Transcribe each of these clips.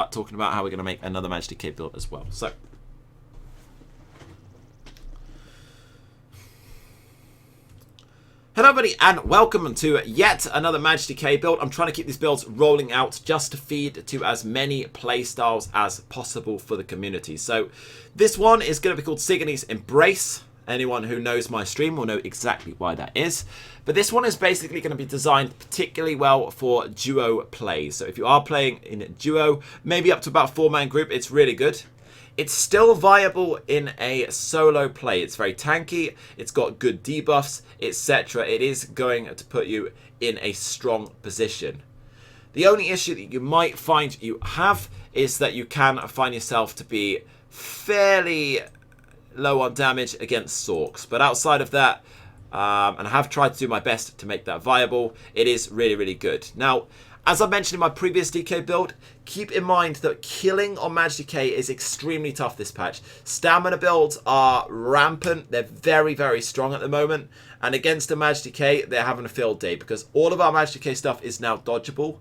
talking about how we're going to make another Magicka DK build as well. So, hello everybody and welcome to yet another Magicka DK build. I'm trying to keep these builds rolling out just to feed to as many playstyles as possible for the community. So this one is going to be called Cigany's Embrace. Anyone who knows my stream will know exactly why that is. But this one is basically going to be designed particularly well for duo plays. So if you are playing in a duo, maybe up to about a 4-man group, it's really good. It's still viable in a solo play. It's very tanky, it's got good debuffs, etc. It is going to put you in a strong position. The only issue that you might find you have is that you can find yourself to be fairly low on damage against Sorks. But outside of that, and I have tried to do my best to make that viable, it is really, really good. Now, as I mentioned in my previous DK build, keep in mind that killing on Magicka DK is extremely tough this patch. Stamina builds are rampant. They're very, very strong at the moment. And against the Magicka DK, they're having a field day because all of our Magicka DK stuff is now dodgeable.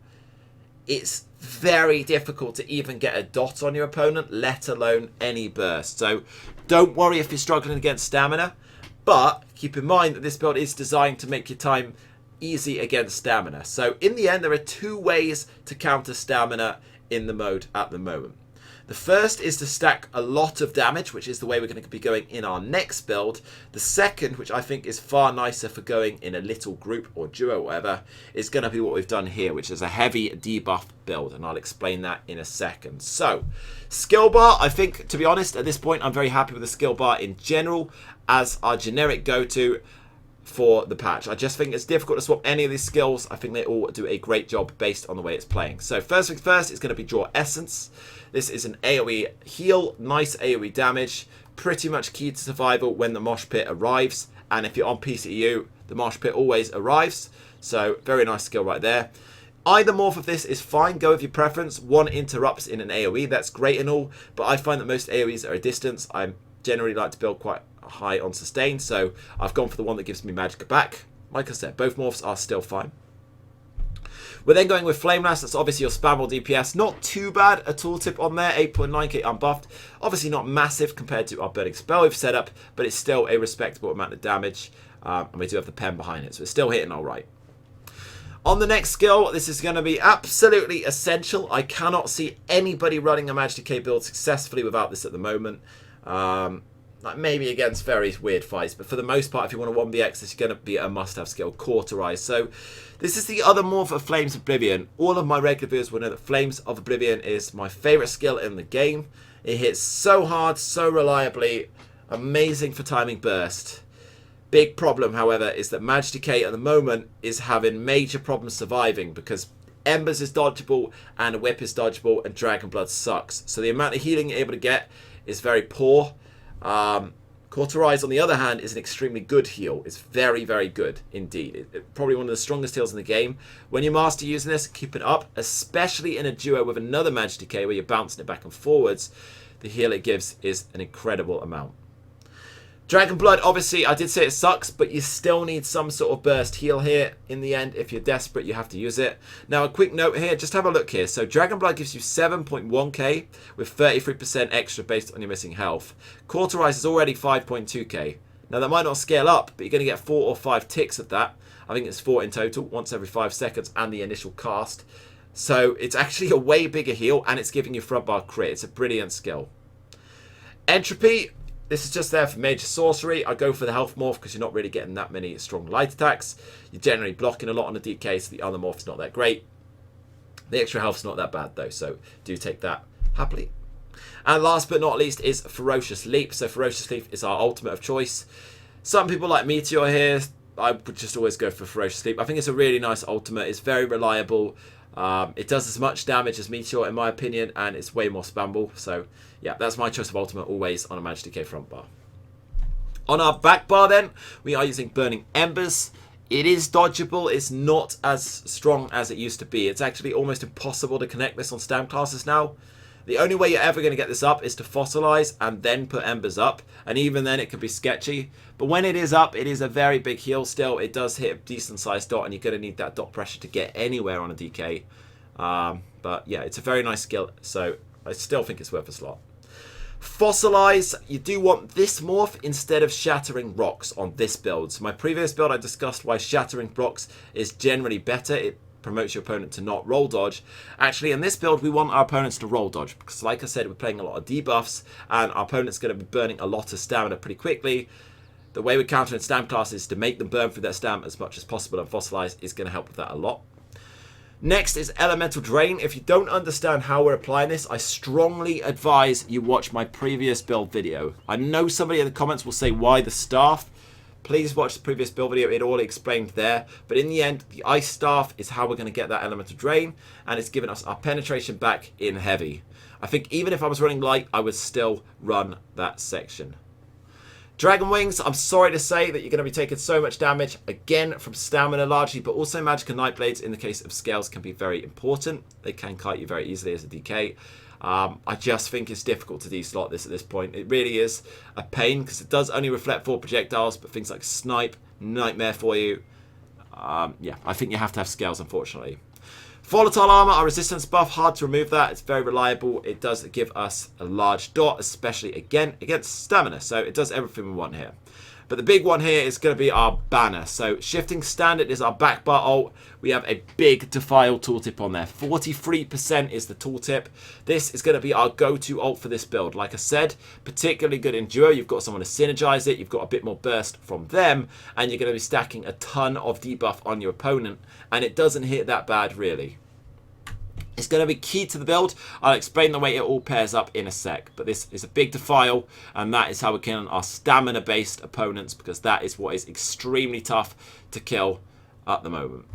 It's very difficult to even get a dot on your opponent, let alone any burst. So don't worry if you're struggling against stamina, but keep in mind that this build is designed to make your time easy against stamina. So in the end, there are two ways to counter stamina in the mode at the moment. The first is to stack a lot of damage, which is the way we're going to be going in our next build. The second, which I think is far nicer for going in a little group or duo or whatever, is going to be what we've done here, which is a heavy debuff build, and I'll explain that in a second. So, skill bar, I think, to be honest, at this point, I'm very happy with the skill bar in general as our generic go-to for the patch. I just think it's difficult to swap any of these skills. I think they all do a great job based on the way it's playing. So first things first, it's going to be Draw Essence. This is an AoE heal, nice AoE damage, pretty much key to survival when the mosh pit arrives. And if you're on PCU, the mosh pit always arrives. So very nice skill right there. Either morph of this is fine, go with your preference. One interrupts in an AoE, that's great and all, but I find that most AoEs are a distance. I generally like to build quite high on sustain, so I've gone for the one that gives me Magicka back. Like I said, both morphs are still fine. We're then going with Flame Lance. That's obviously your spammable DPS. Not too bad a tooltip on there, 8.9k unbuffed. Obviously not massive compared to our Burning Spell we've set up, but it's still a respectable amount of damage, and we do have the pen behind it, so it's still hitting all right. On the next skill, this is going to be absolutely essential. I cannot see anybody running a Magicka DK build successfully without this at the moment. Like maybe against very weird fights, but for the most part, if you want a 1vx, this is going to be a must-have skill, Cauterize. So this is the other morph of Flames of Oblivion. All of my regular viewers will know that Flames of Oblivion is my favourite skill in the game. It hits so hard, so reliably, amazing for timing burst. Big problem, however, is that Magicka DK at the moment is having major problems surviving because Embers is dodgeable and Whip is dodgeable and Dragon Blood sucks. So the amount of healing you're able to get is very poor. Cauterize, on the other hand, is an extremely good heal. It's very, very good indeed. It's probably one of the strongest heals in the game. When you master using this, keep it up, especially in a duo with another Magicka DK where you're bouncing it back and forwards. The heal it gives is an incredible amount. Dragon Blood, obviously, I did say it sucks, but you still need some sort of burst heal here. In the end, if you're desperate, you have to use it. Now, a quick note here, just have a look here. So, Dragon Blood gives you 7.1k with 33% extra based on your missing health. Cauterize is already 5.2k. Now, that might not scale up, but you're going to get 4 or 5 ticks of that. I think it's 4 in total, once every 5 seconds, and the initial cast. So, it's actually a way bigger heal, and it's giving you front bar crit. It's a brilliant skill. Entropy. This is just there for major sorcery. I go for the health morph because you're not really getting that many strong light attacks. You're generally blocking a lot on the DK, so the other morph's not that great. The extra health's not that bad though, so do take that happily. And last but not least is Ferocious Leap. So Ferocious Leap is our ultimate of choice. Some people like Meteor here. I would just always go for Ferocious Leap. I think it's a really nice ultimate. It's very reliable. It does as much damage as Meteor in my opinion, and it's way more spammable. So yeah, that's my choice of ultimate, always on a Magicka DK front bar. On our back bar then, we are using Burning Embers. It is dodgeable. It's not as strong as it used to be. It's actually almost impossible to connect this on stam classes now. The only way you're ever going to get this up is to fossilize and then put Embers up. And even then it can be sketchy. But when it is up, it is a very big heal still. It does hit a decent sized dot and you're going to need that dot pressure to get anywhere on a DK. But yeah, it's a very nice skill, so I still think it's worth a slot. Fossilize, you do want this morph instead of shattering rocks on this build. So my previous build I discussed why shattering rocks is generally better. It promotes your opponent to not roll dodge. Actually, in this build we want our opponents to roll dodge, because like I said, we're playing a lot of debuffs and our opponent's going to be burning a lot of stamina pretty quickly. The way we're countering stam class is to make them burn through their stam as much as possible, and Fossilize is going to help with that a lot. Next is Elemental Drain. If you don't understand how we're applying this, I strongly advise you watch my previous build video. I know somebody in the comments will say, why the staff? Please watch the previous build video, it all explained there. But in the end, the Ice Staff is how we're going to get that Elemental Drain, and it's given us our penetration back in heavy. I think even if I was running light, I would still run that section. Dragon Wings, I'm sorry to say that you're going to be taking so much damage, again from stamina largely, but also Magicka Nightblades in the case of scales can be very important. They can kite you very easily as a DK. I just think it's difficult to de-slot this at this point. It really is a pain because it does only reflect 4 projectiles, but things like Snipe, nightmare for you. Yeah, I think you have to have scales, unfortunately. Volatile Armor, our resistance buff, hard to remove that. It's very reliable. It does give us a large dot, especially, again, against stamina. So it does everything we want here. But the big one here is going to be our banner. So shifting standard is our back bar ult. We have a big Defile tooltip on there. 43% is the tooltip. This is going to be our go-to ult for this build. Like I said, particularly good in duo. You've got someone to synergize it. You've got a bit more burst from them. And you're going to be stacking a ton of debuff on your opponent. And it doesn't hit that bad, really. It's going to be key to the build. I'll explain the way it all pairs up in a sec. But this is a big Defile, and that is how we're killing our stamina-based opponents, because that is what is extremely tough to kill at the moment.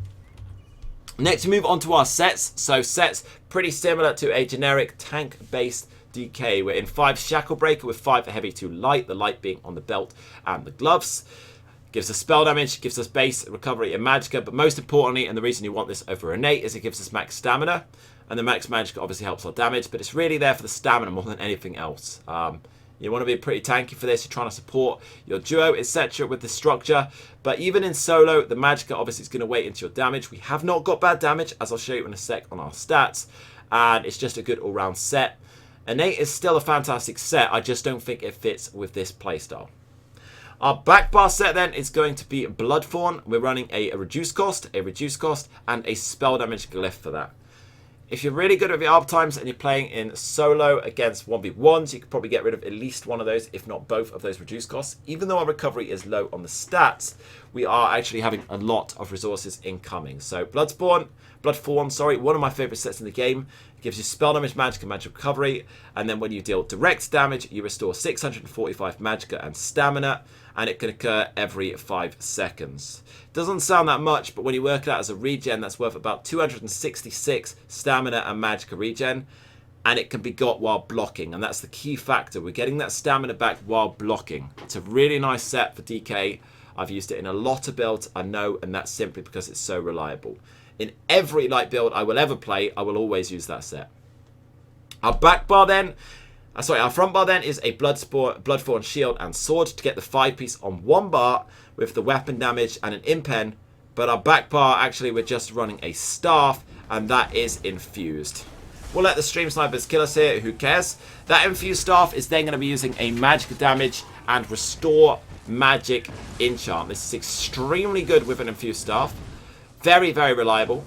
Next, we move on to our sets. So sets, pretty similar to a generic tank-based DK. We're in 5 Shackle Breaker with 5 Heavy 2 Light, the light being on the belt and the gloves. Gives us spell damage, gives us base recovery and Magicka, but most importantly, and the reason you want this over innate, is it gives us max stamina. And the max Magicka obviously helps our damage, but it's really there for the stamina more than anything else. You want to be pretty tanky for this. You're trying to support your duo, etc. with the structure. But even in solo, the Magicka obviously is going to wait into your damage. We have not got bad damage, as I'll show you in a sec on our stats. And it's just a good all-round set. Innate is still a fantastic set. I just don't think it fits with this playstyle. Our back bar set then is going to be Bloodthorn. We're running a reduced cost, and a spell damage glyph for that. If you're really good at the ARB times and you're playing in solo against 1v1s, you could probably get rid of at least one of those, if not both of those reduced costs. Even though our recovery is low on the stats, we are actually having a lot of resources incoming. So Bloodthorn, one of my favorite sets in the game. It gives you spell damage, Magicka, magic recovery, and then when you deal direct damage, you restore 645 Magicka and stamina, and it can occur every 5 seconds. Doesn't sound that much, but when you work it out as a regen, that's worth about 266 stamina and Magicka regen, and it can be got while blocking, and that's the key factor. We're getting that stamina back while blocking. It's a really nice set for DK. I've used it in a lot of builds, I know, and that's simply because it's so reliable. In every light build I will ever play, I will always use that set. Our back bar then, our front bar then is a Bloodthorn shield and sword to get the 5-piece on 1 bar with the weapon damage and an impen. But our back bar, actually, we're just running a staff, and that is infused. We'll let the stream snipers kill us here, who cares? That infused staff is then going to be using a magic damage and restore magic enchant. This is extremely good with an infused staff. Very, very reliable.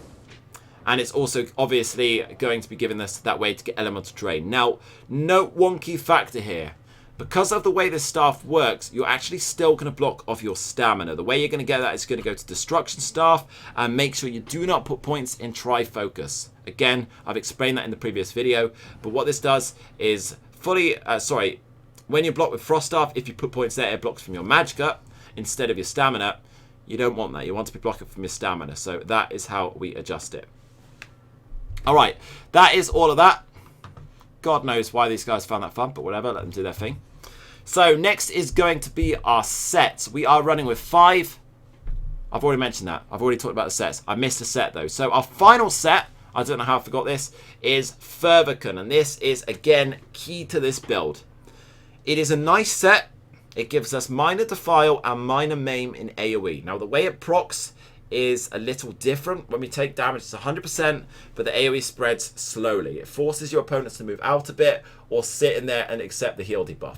And it's also obviously going to be giving us that way to get elemental drain. Now, note one key factor here. Because of the way this staff works, you're actually still going to block off your stamina. The way you're going to get that is going to go to Destruction Staff and make sure you do not put points in Tri-Focus. Again, I've explained that in the previous video, but what this does is when you block with Frost Staff, if you put points there, it blocks from your Magicka instead of your stamina. You don't want that. You want to be blocking from your stamina. So that is how we adjust it. Alright, that is all of that. God knows why these guys found that fun, but whatever, let them do their thing. So next is going to be our sets. We are running with 5. I've already mentioned that. I've already talked about the sets. I missed a set though. So our final set, I don't know how I forgot this, is Fervicon. And this is, again, key to this build. It is a nice set. It gives us minor Defile and minor Maim in AoE. Now the way it procs is a little different. When we take damage, it's 100%, but the AoE spreads slowly. It forces your opponents to move out a bit or sit in there and accept the heal debuff.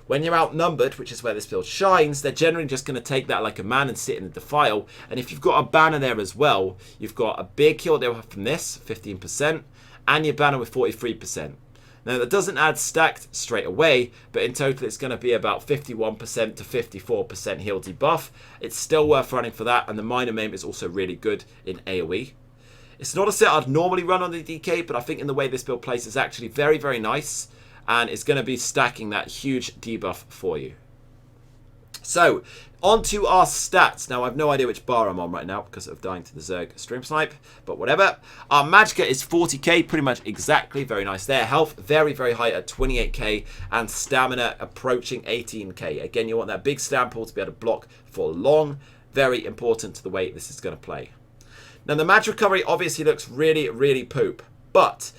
When you're outnumbered, which is where this build shines, they're generally just going to take that like a man and sit in the defile. And if you've got a banner there as well, you've got a big heal debuff from this, 15%, and your banner with 43%. Now, that doesn't add stacked straight away, but in total, it's going to be about 51% to 54% heal debuff. It's still worth running for that, and the minor maim is also really good in AoE. It's not a set I'd normally run on the DK, but I think in the way this build plays is actually very, very nice, and it's going to be stacking that huge debuff for you. So, on to our stats. Now, I have no idea which bar I'm on right now because of dying to the Zerg stream snipe, but whatever. Our Magicka is 40k, pretty much exactly. Very nice there. Health, very, very high at 28k, and stamina approaching 18k. Again, you want that big stamp pool to be able to block for long. Very important to the way this is going to play. Now, the Mag recovery obviously looks really, really poop, but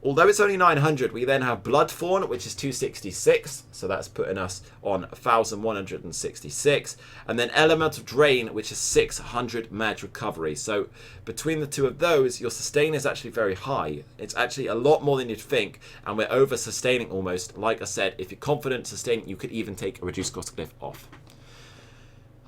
although it's only 900, we then have Bloodthorn, which is 266, so that's putting us on 1,166, and then Elemental Drain, which is 600 Mag recovery. So between the two of those, your sustain is actually very high. It's actually a lot more than you'd think, and we're over-sustaining almost. Like I said, if you're confident sustaining, you could even take a Reduced Cost Glyph off.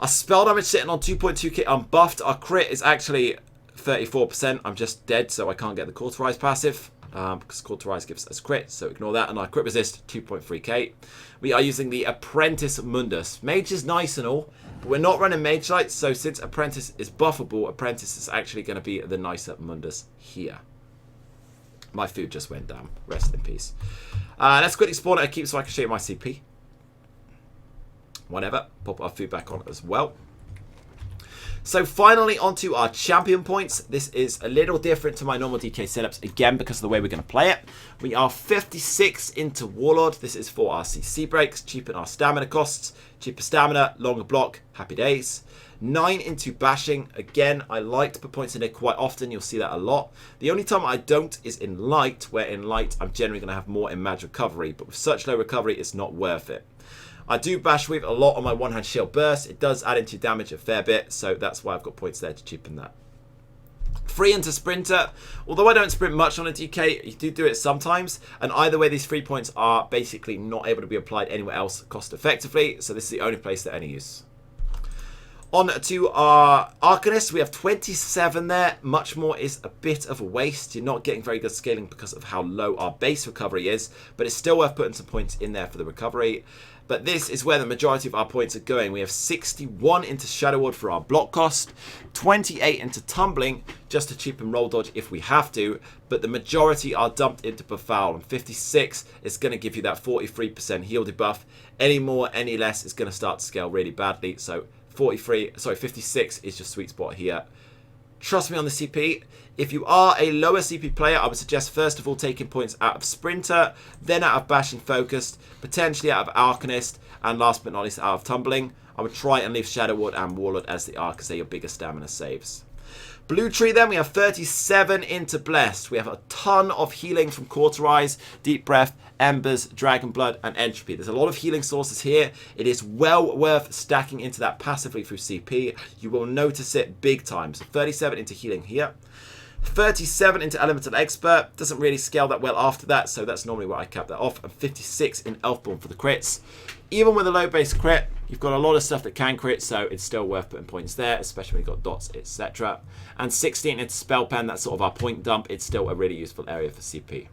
Our spell damage sitting on 2.2k unbuffed. Our crit is actually 34%. I'm just dead, so I can't get the Cauterize passive. Because Cauterize gives us crit, so ignore that. And our crit resist, 2.3k. We are using the Apprentice Mundus. Mage is nice and all, but we're not running Mage Light, so since Apprentice is buffable, Apprentice is actually going to be the nicer Mundus here. My food just went down. Rest in peace. Let's quickly spawn it and keep so I can show you my CP. Whatever. Pop our food back on as well. So finally onto our champion points. This is a little different to my normal DK setups, again, because of the way we're going to play it. We are 56 into Warlord. This is for our CC breaks, cheapen our stamina costs, cheaper stamina, longer block, happy days. 9 into bashing. Again, I like to put points in there quite often. You'll see that a lot. The only time I don't is in light, where in light I'm generally going to have more in mag recovery, but with such low recovery, it's not worth it. I do bash with a lot on my one-hand shield burst. It does add into damage a fair bit, so that's why I've got points there to cheapen that. 3 into sprinter. Although I don't sprint much on a DK, you do it sometimes, and either way these 3 points are basically not able to be applied anywhere else cost effectively, so this is the only place that any use. On to our Arcanist, we have 27 there. Much more is a bit of a waste. You're not getting very good scaling because of how low our base recovery is, but it's still worth putting some points in there for the recovery. But this is where the majority of our points are going. We have 61 into Shadow Ward for our block cost, 28 into Tumbling, just to cheapen roll dodge if we have to, but the majority are dumped into Befoul, and 56 is going to give you that 43% heal debuff. Any more, any less is going to start to scale really badly, so 56 is your sweet spot here. Trust me on the CP. If you are a lower CP player, I would suggest first of all taking points out of Sprinter, then out of Bashing Focused, potentially out of Arcanist, and last but not least out of Tumbling. I would try and leave Shadow Ward and Warlord as they are because they're your biggest stamina saves. Blue Tree then, we have 37 into Blessed. We have a ton of healing from Cauterize, Deep Breath, Embers, Dragon Blood, and Entropy. There's a lot of healing sources here. It is well worth stacking into that passively through CP. You will notice it big time. So 37 into healing here. 37 into Elemental Expert. Doesn't really scale that well after that, so that's normally where I cap that off. And 56 in Elfborn for the crits. Even with a low base crit, you've got a lot of stuff that can crit, so it's still worth putting points there, especially when you've got dots, etc. And 16 into Spell Pen, that's sort of our point dump. It's still a really useful area for CP.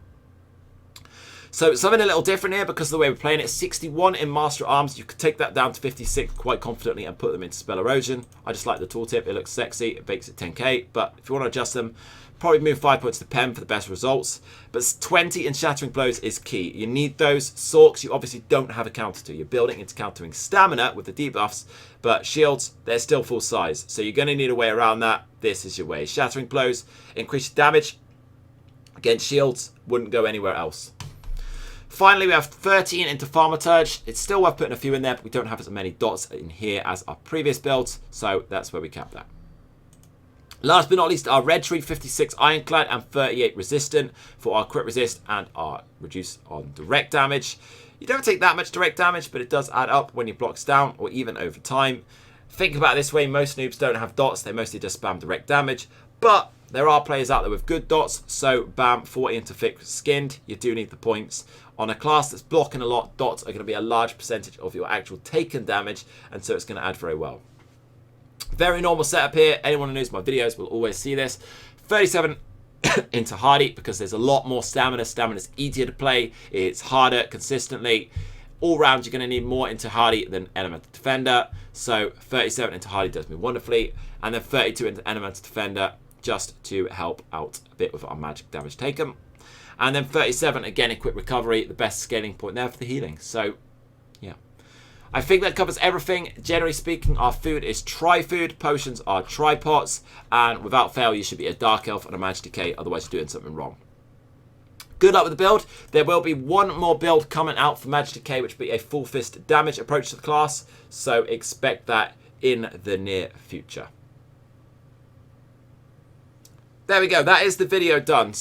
So something a little different here because of the way we're playing it. 61 in Master Arms. You could take that down to 56 quite confidently and put them into Spell Erosion. I just like the tooltip. It looks sexy. It bakes at 10k. But if you want to adjust them, probably move 5 points to Pen for the best results. But 20 in Shattering Blows is key. You need those. Sorks you obviously don't have a counter to. You're building into countering stamina with the debuffs. But shields, they're still full size. So you're going to need a way around that. This is your way. Shattering Blows, increase damage. Against shields, wouldn't go anywhere else. Finally, we have 13 into Thaumaturge. It's still worth putting a few in there, but we don't have as many dots in here as our previous builds, so that's where we cap that. Last but not least, our Red Tree, 56 Ironclad and 38 Resistant for our crit resist and our reduce on direct damage. You don't take that much direct damage, but it does add up when your block's down or even over time. Think about it this way, most noobs don't have dots, they mostly just spam direct damage, but there are players out there with good dots, so bam, 40 into thick skinned, you do need the points. On a class that's blocking a lot, dots are going to be a large percentage of your actual taken damage, and so it's going to add very well. Very normal setup here, anyone who knows my videos will always see this. 37 into Hardy, because there's a lot more stamina. Stamina's easier to play, it's harder consistently. All round, you're going to need more into Hardy than Elemental Defender. So 37 into Hardy does me wonderfully. And then 32 into Elemental Defender just to help out a bit with our magic damage taken. And then 37, again, in Quick Recovery, the best scaling point there for the healing. So, yeah. I think that covers everything. Generally speaking, our food is tri-food. Potions are tri-pots. And without fail, you should be a Dark Elf and a Magicka DK. Otherwise, you're doing something wrong. Good luck with the build. There will be one more build coming out for Magicka DK, which will be a full fist damage approach to the class. So expect that in the near future. There we go. That is the video done. So